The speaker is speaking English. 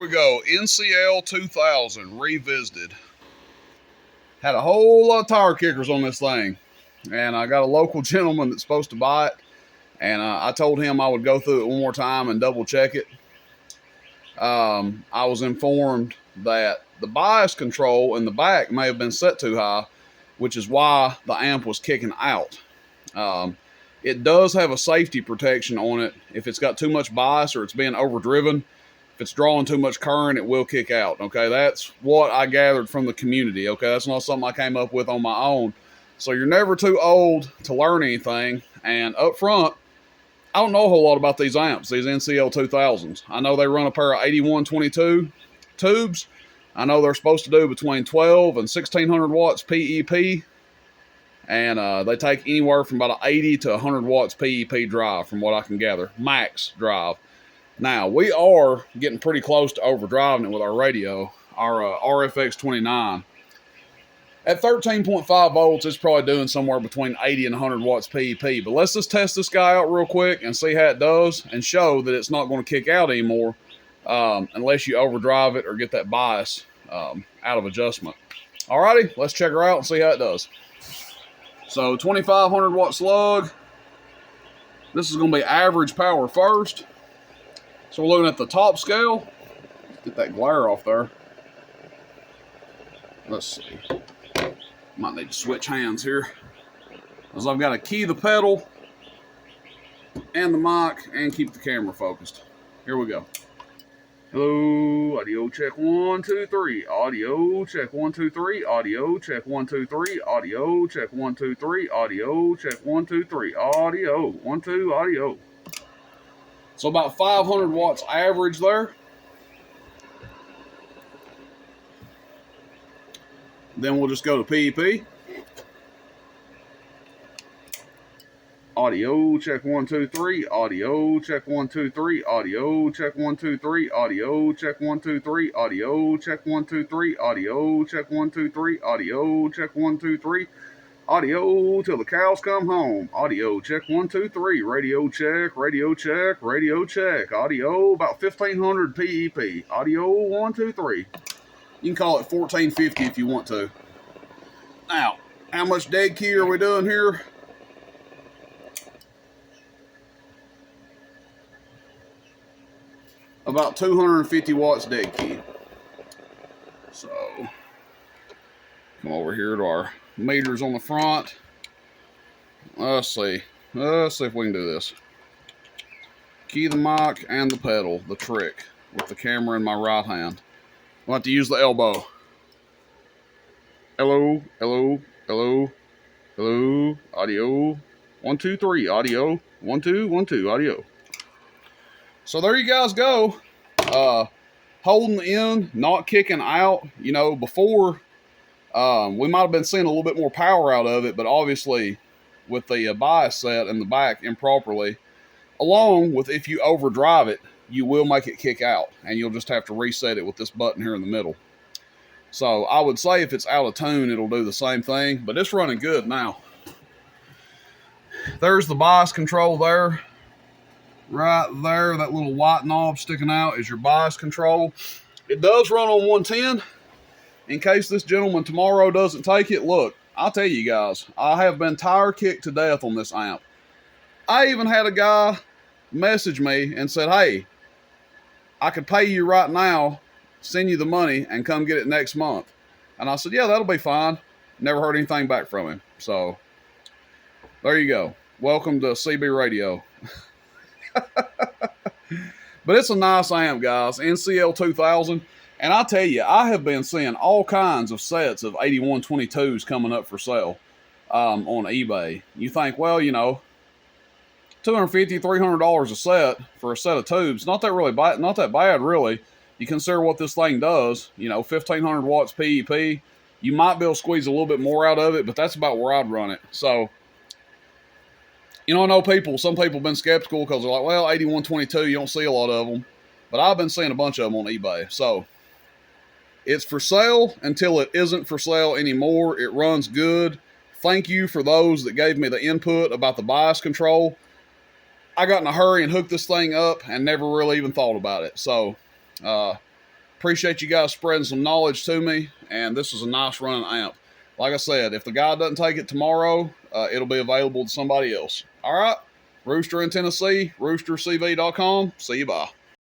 Here we go, NCL2000 revisited. Had a whole lot of tire kickers on this thing, and I got a local gentleman that's supposed to buy it, and I told him I would go through it one more time and double check it. I was informed that the bias control in the back may have been set too high, which is why the amp was kicking out. It does have a safety protection on it. If it's got too much bias or it's being overdriven, if it's drawing too much current, it will kick out. Okay, that's what I gathered from the community. Okay, that's not something I came up with on my own. So you're never too old to learn anything. And up front, I don't know a whole lot about these amps, these NCL2000s. I know they run a pair of 8122 tubes. I know they're supposed to do between 12 and 1600 watts PEP. And they take anywhere from about 80 to 100 watts PEP drive, from what I can gather, max drive. Now, we are getting pretty close to overdriving it with our radio, our RFX29. At 13.5 volts, it's probably doing somewhere between 80 and 100 watts PEP. But let's just test this guy out real quick and see how it does and show that it's not going to kick out anymore unless you overdrive it or get that bias out of adjustment. Alrighty, let's check her out and see how it does. So 2500 watt slug. This is going to be average power first. So we're looking at the top scale. Get that glare off there. Let's see. Might need to switch hands here, because I've got to key the pedal and the mic and keep the camera focused. Here we go. Hello, audio check 1 2 3. Audio check 1 2 3. Audio check 1 2 3. Audio check 1 2 3. Audio check 1 2 3. Audio 1 2 audio. So about 500 watts average there. Then we'll just go to PEP. Audio check 1 2 3. Audio check 1 2 3. Audio check 1 2 3. Audio check 1 2 3. Audio check 1 2 3. Audio check 1 2 3. Audio check 1 2 3. Audio till the cows come home. Audio check 1 2 3. Radio check. Radio check. Radio check. Audio about 1500 PEP. Audio 1 2 3. You can call it 1450 if you want to. Now, how much dead key are we doing here? About 250 watts dead key. So, come over here to our meters on the front. Let's see if we can do this. Key the mic and the pedal, the trick, with the camera in my right hand. I'll have to use the elbow. Hello, hello, hello, hello, audio. 1 2 3, audio. 1 2 1 2, audio. So there you guys go. Holding in, not kicking out. You know, before we might have been seeing a little bit more power out of it, but obviously with the bias set in the back improperly, along with if you overdrive it, you will make it kick out, and you'll just have to reset it with this button here in the middle. So I would say if it's out of tune, it'll do the same thing, but it's running good now. There's the bias control there. Right there, that little white knob sticking out is your bias control. It does run on 110. In case this gentleman tomorrow doesn't take it, look, I'll tell you guys, I have been tire kicked to death on this amp. I even had a guy message me and said, hey, I could pay you right now, send you the money, and come get it next month. And I said, yeah, that'll be fine. Never heard anything back from him. So, there you go. Welcome to CB Radio. But it's a nice amp, guys. NCL2000. And I tell you, I have been seeing all kinds of sets of 8122s coming up for sale on eBay. You think, well, you know, $250, $300 a set for a set of tubes. Not that bad, really. You consider what this thing does. You know, 1500 watts PEP. You might be able to squeeze a little bit more out of it, but that's about where I'd run it. So, you know, I know some people have been skeptical because they're like, well, 8122, you don't see a lot of them. But I've been seeing a bunch of them on eBay. So, it's for sale until it isn't for sale anymore. It runs good. Thank you for those that gave me the input about the bias control. I got in a hurry and hooked this thing up and never really even thought about it. So, Appreciate you guys spreading some knowledge to me, and this is a nice running amp. Like I said, if the guy doesn't take it tomorrow, it'll be available to somebody else. All right, Rooster in Tennessee, roostercv.com. See you, bye.